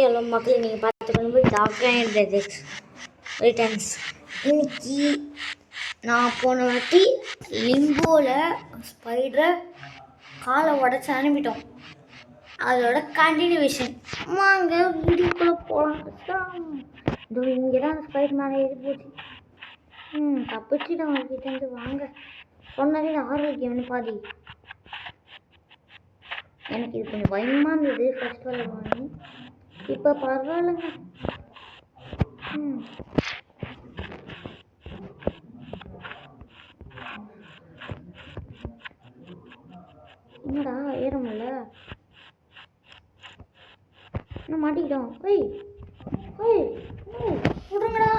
Hello மக்கள், நீங்கள் பார்த்துக்கணும் டாக் அண்ட் ரிட்டர்ன்ஸ். இன்னைக்கு நான் போன வாட்டி லிம்போவில் ஸ்பைடரை காலை உடச்சி அனுப்பிட்டோம். அதோட கண்டினியூவேஷன் வாங்க வீடியோக்குள்ளே போகலாம். இதோ இங்கே தான் ஸ்பைடர் மேலே ஏறி போச்சு. தப்பிச்சுட்டு அவங்ககிட்டேருந்து வாங்க. சொன்னதே ஆரோக்கியம்னு பாதி. எனக்கு இது கொஞ்சம் பயமாக இருந்தது ஃபர்ஸ்ட் வரலான்னு. இப்போ பரவாயில்லைங்க. என்னடா ஏற முடியல, என்ன மாட்டிக்கிட்டோம். ஓய் ஓய் விடுங்கடா.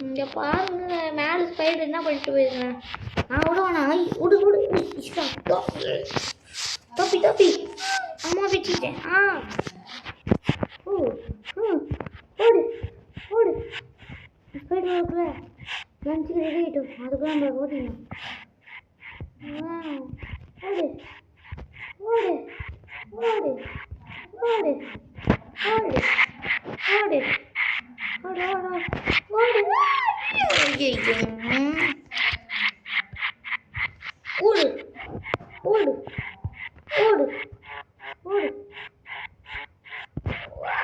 இங்கே பாருங்க, மேலே ஸ்பைடர் என்ன பண்ணிட்டு போயிருக்கேன். நான் விடுவானா? விடு இஷ்டம். தப்பி அம்மா வச்சுட்டேன். ஓடு ஸ்பைடர் இருக்குல்ல, லஞ்சுக்கு ரெடி ஆகிட்டோம். அதுக்குள்ள நம்ம ஓடிடணும்.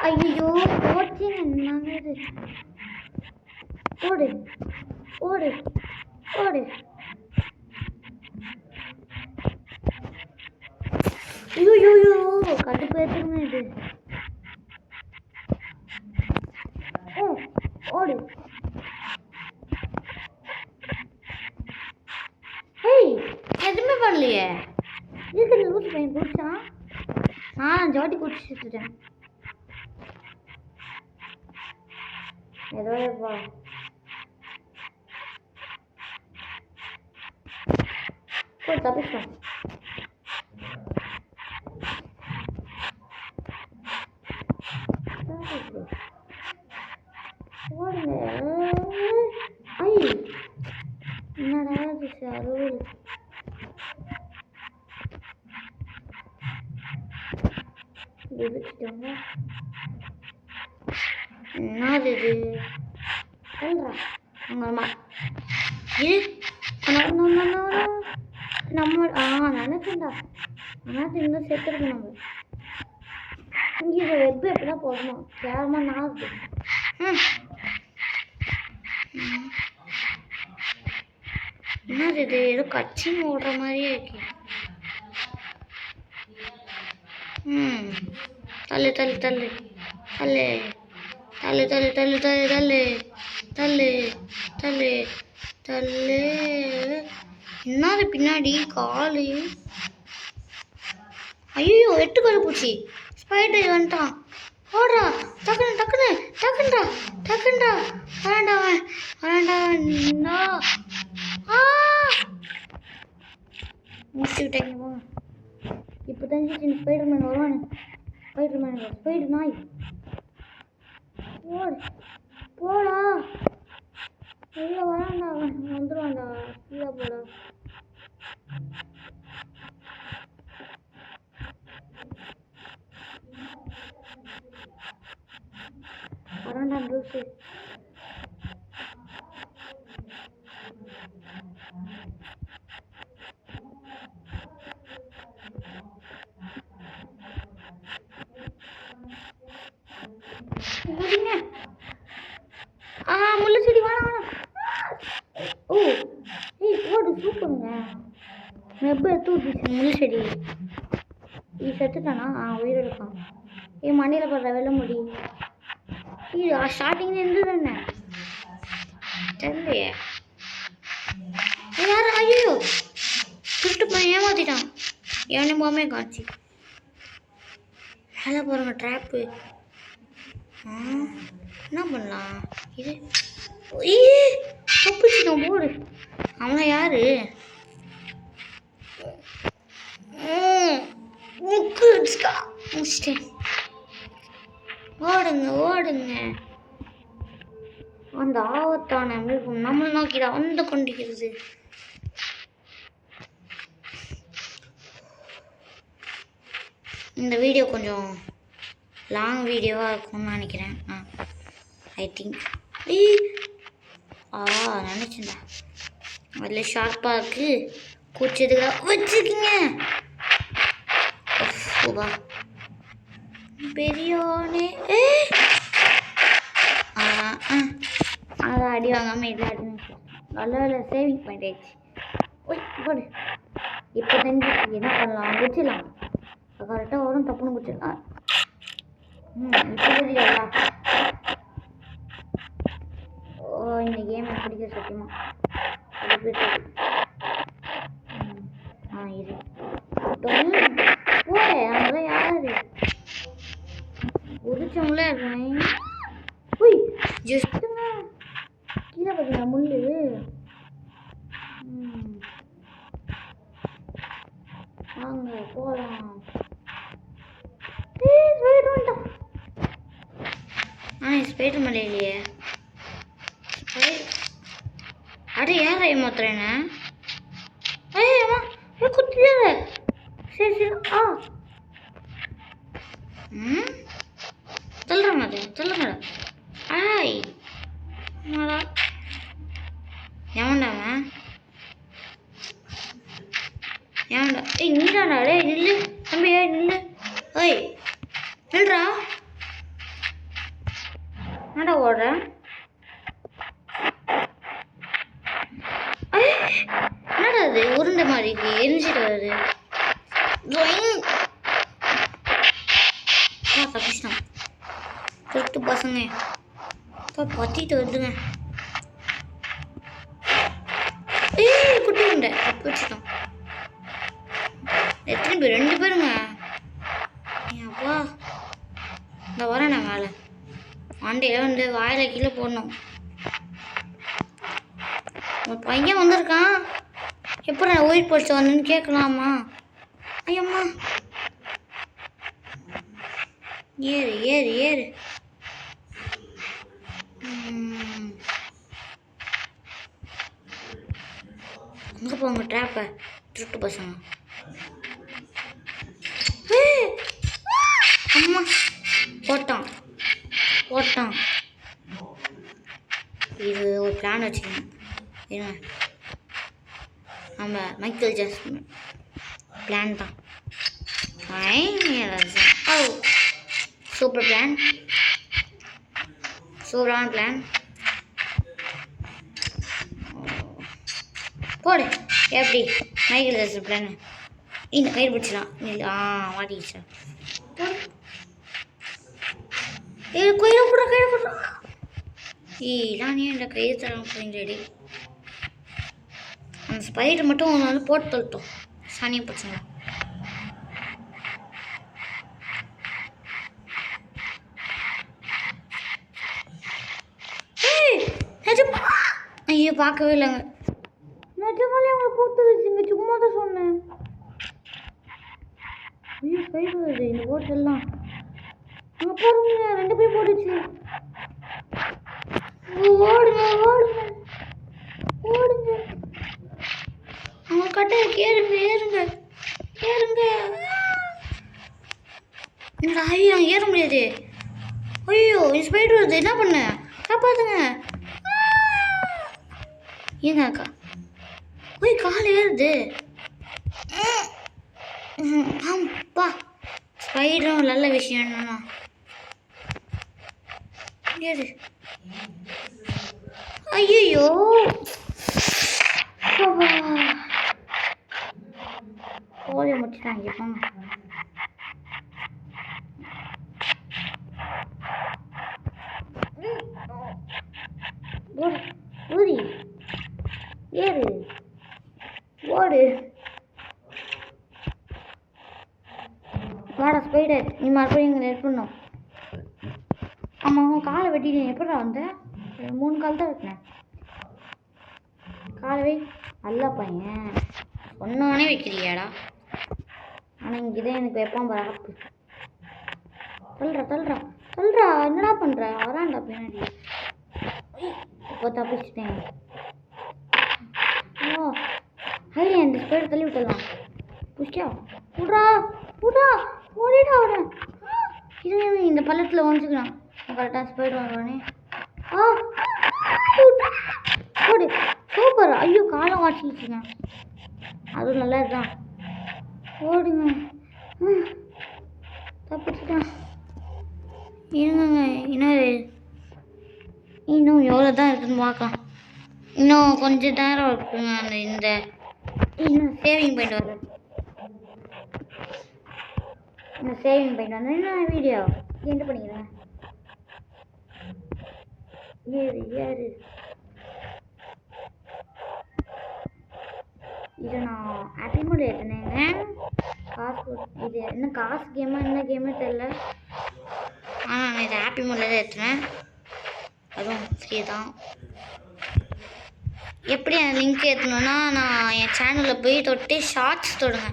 ஐயோ போச்சு. என்னது? ஓடு ஐயோ கடுப்பு ஏற்றுங்க இது. ஓடு. எதுவுமே பண்ணலையே. இதுக்கு லூஸ் பையன் குடிச்சான். ஜாட்டி குடிச்சுட்டேன். ஏதோ தப்பிச்சோம். என்னடா அருள் என்னது இது? நம்ம நினைச்சேன்டா. ஆனால் இன்னும் செத்துருக்கோம். நம்ம இங்கே இதை வெப்பு எப்படிதான் போடணும் கேரமா நாக்கு. என்னது இது? ஏதோ கட்சின்னு ஓடுற மாதிரியே இருக்கு. தள்ளு என்னது பின்னாடி காலு? ஐயோ எட்டுக்கால பூச்சி ஸ்பைடர் வந்துட்டான். ஓடுறா டக்குண்டா வேண்டாம் முடிச்சு விட்டாங்க. இப்போ தெரிஞ்சிச்சு ஸ்பைடர் மேன் வருவானு. ஸ்பைடர் நாய் போடா உள்ள வரான்டா. வந்துடுவான்டா உள்ள போடா. வரான்டா லூசு. முள்ளு செடி வேணாம். ஓடு சூப்பருங்க. எப்போ எடுத்து விட்டுச்சு முள்ளு செடி. இது செத்துட்டானா? உயிரிழக்கான். மண்ணில் போடுற வெள்ள முடி. இது ஸ்டார்டிங்ல இருந்தது என்ன தெரியலையே. யாரும் ஐயோ திருட்டு போய் ஏமாத்திட்டான். எவனுமே காட்சி மேலே போகிறவங்க ட்ராப்பு. என்ன பண்ணலாம் இது? தப்பிச்சிட்டோம் போடு. அவன் யாரு? முடிச்சிட்டேன். ஓடுங்க ஓடுங்க. அந்த ஆபத்தான மிருகம் நம்மளை நோக்கிதான் வந்து கொண்டிருக்கிறது. இந்த வீடியோ கொஞ்சம் லாங் வீடியோவாக இருக்கும்னு நினைக்கிறேன். ஐ திங்க் நினச்சிருந்தா அதில் ஷார்ப்பாக இருக்கு. கூச்சதுக்காக வச்சுருக்கீங்க. பெரியோனே அதை அடி வாங்காமல் இதில் அடி நல்ல சேவிங் பாயிண்ட் ஆயிடுச்சு. போடு. இப்போ தெரிஞ்சு என்ன பண்ணலாம்? குச்சிடலாம். கரெக்டாக வரும். தப்புன்னு குச்சிடலாம். இப்போ தெரியல. இந்த கேம் எனக்கு பிடிக்கிற சத்தியமா. இது போட அவங்களாம் யாரு உரிச்சவங்களே இருக்கேன். ஜஸ்ட்டுங்க கீழே பார்த்தீங்களா முள்ளு? வாங்க போகலாம். ஸ்பைடர் மலை இல்லையே. அடே யார் ஏமாத்துறேன்னு குத்தியாத. சரி சரி. சொல்கிறேன் அது சொல்லுங்க. ஆய் மாடா எவன்டாவன்? ஏன்டா? நீதாண்டா? டே நில்லு தம்பி. நில்லு. நில்றா. என்னடா ஓடுற? என்னடா அது உருண்டை மாதிரி எரிஞ்சிட்டு வருது. தப்பிச்சிட்டோம். திருட்டு பசங்க பத்திட்டு வருதுங்க. குட்டி உண்டை தப்பிச்சிட்டோம். எத்தனை பேர்? 2 பேருங்க. அப்பா இந்த வரேண்ணா மேலே வண்டியில் வந்து வாயில் கீழே போடணும். ஒரு பையன் வந்திருக்கான். எப்போ நான் உயிர் போச்சு வந்தேன்னு கேட்கலாமா? ஐயம்மா ஏறு ஏறு ஏறு. அங்கே போங்க ட்ராப்பை. திருட்டு பசங்க. அம்மா போட்டான் போட்டான். இது ஒரு பிளான் வச்சுக்கணும். நம்ம மைக்கேல் ஜாக்சன் பிளான் தான். Super plan. சூப்பரான பிளான். போடு. எப்படி மைக்கேல் ஜாக்சன் பிளான்? இந்த கயிறு பிடிச்சலாம். மாட்டிக்கிச்சா? கயிறு போடுற கயிறு போடுற. நான் ஏன் இந்த கயிறு தரம் புரிஞ்சடி. அந்த ஸ்பைடர் மட்டும் ஒன்று வந்து போட்டு தொட்டோம். சாணியை பிடிச்சங்க. ஐயோ பார்க்கவே இல்லைங்க. நிஜமாலே அவங்களை போட்டு வச்சுங்க. சும்மா தான் சொன்னேன். ஐயோ ஸ்பைடர் வருது இந்த போட்டெல்லாம். அங்கே பாருங்க 2 பேர் போட்டுச்சு. ஓடுங்க ஓடுங்க ஓடுங்க. அவங்க கட்டையை ஏறுங்க ஏறுங்க ஏறுங்க. இந்த ஐயோ ஏற முடியாது. ஐயோ ஸ்பைடர் வருது. என்ன பண்ண? காப்பாத்துங்க. ஏங்க அக்கா கால் ஏறுது. ஆமாப்பா ஸ்பைடரும் நல்ல விஷயம். என்னன்னா ஏறு. ஐயோ கோழி முடிச்சுட்டாங்க. போங்க. ஊரி ஏறு ஓடு. வாடா ஸ்பைடர். நீ மறுபடியும் இங்கே நெட் பண்ணும். ஆமாம் காலை வெட்டிட்டேன். எப்படா வந்த? 3 கால் தான் வைக்கிறேன். காலவே நல்ல பையன் ஒன்னானே வைக்கிறியாடா. ஆனால் இங்கேதான் எனக்கு வைப்பான் பராப்பு. தள்ளுறா என்னடா பண்ணுற? வரான்டா பின்னாடி. இப்போ தப்பிச்சிட்டேன். ஓ ஹையா இந்த ஸ்பீடு தள்ளி விட்டுடலாம். புஷ்டா புடா ஓடிடா அவட. இது இந்த பள்ளத்தில் ஒழிச்சுக்கலாம். கரெக்டாக ஸ்பீடு வாங்குவானே. ஓடு சூப்பர். ஐயோ காலம் வாச்சிக்கிச்சுங்க. அதுவும் நல்லது தான். ஓடுங்க. தப்பிச்சுட்டான். இருங்க இன்னும் எவ்வளோ தான் இருக்குதுன்னு பார்க்கலாம். இன்னும் கொஞ்சம் நேரம் இருக்குங்க. இந்த இன்னும் சேவிங் பாயிண்ட் வர என்ன வீடியோ என்ன பண்ணிக்கிறேன். ஏறு இது நான் ஹாப்பி மோட் ஏற்றினேங்க. காசு இது என்ன காசு கேமா என்ன கேமே தெரில. ஆனால் நான் இதை ஹாப்பி மோடில் தான் ஏற்றினேன். அதுவும் ஃப்ரீ தான். எப்படி அந்த லிங்க் ஏற்றணுன்னா நான் என் சேனலில் போய் தொட்டு ஷார்ட்ஸ் தொடுங்க.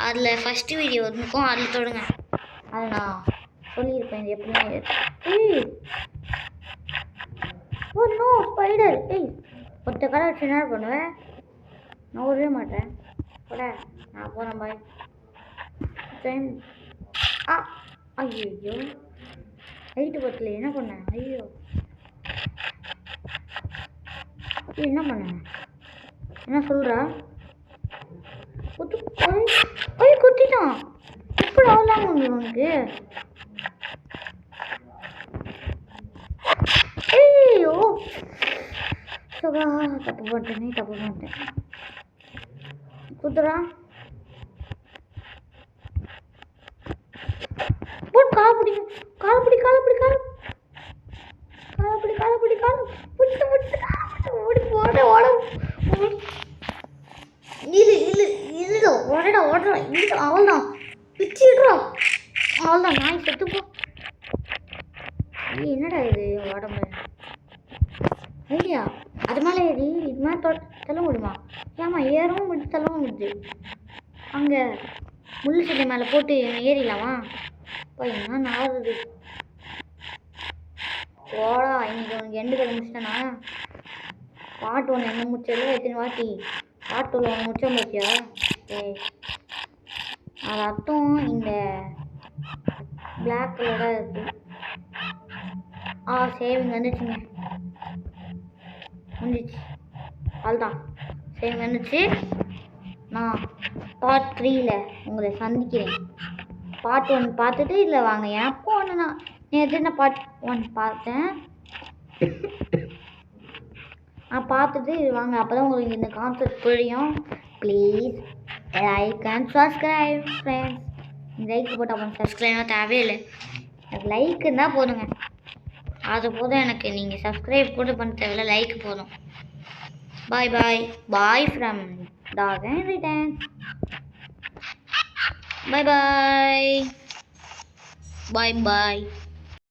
அதில் ஃபஸ்ட்டு வீடியோ இருக்கும், அதில் தொடுங்க. அது நான் சொல்லியிருப்பேன் இது எப்படின்னு. Oh no spider. ஒத்த கடை வச்சு என்ன பண்ணுவேன்? நான் விடவே மாட்டேன். கூட நான் போகிறேன் பாய். டைம் ஐயோ ஹைட்டு பத்தல. என்ன பண்ணேன்? ஐயோ என்ன பண்ணேன்? என்ன சொல்கிறா? குத்திட்டான். எப்படி ஆகலாங்க உனக்கு? ஐயோ தப்பு பண்ணிட்டேன். குத்துறா அவள்தான் பிச்சுடுறா. அவள்தான் நாய் செத்து போ. என்னடா இது உடம்பு? ஐயா அது மேலே ஏறி இது மேலே தள்ள முடியுமா? ஏமா ஏறவும் முடிச்சு தள்ளவும் முடியுது. அங்கே முள்ளு சட்டை மேலே போட்டு ஏறிடலாமா? இப்போ என்ன நாடுது? ஓடா இன்னைக்கு உனக்கு எண்டு கதை முடிச்சிட்டேனா? பாட்டு ஒன்று என்ன முடிச்சதில்ல எத்தனை வாட்டி பாட்டு ஒன்று முடிச்ச முடிச்சியா? அது அர்த்தம் இந்த பிளாக் கலராக இருக்குது. சேவிங் வந்துச்சுங்க. முடிஞ்சிச்சு. அதுதான் சேவிங் வந்துச்சு. நான் பார்ட் 3ல் உங்களை சந்திக்கிறேன். பார்ட் 1 பார்த்துட்டு இதில் வாங்க. எப்போ ஒன்று நான் நேற்று பார்ட் 1 பார்த்தேன். நான் பார்த்துட்டு இது வாங்க. அப்போ தான் உங்களுக்கு இந்த கான்செப்ட் புரியும். Please like and subscribe friends. Like போட்டு அப்புறம் சப்ஸ்கிரைப்லாம் தேவையில்லை. எனக்கு லைக் இருந்தால் போதுங்க. அது போதும் எனக்கு. நீங்கள் சப்ஸ்கிரைப் கூட பண்ண தேவையில்லை, லைக் போதும். Bye from dog and return. Bye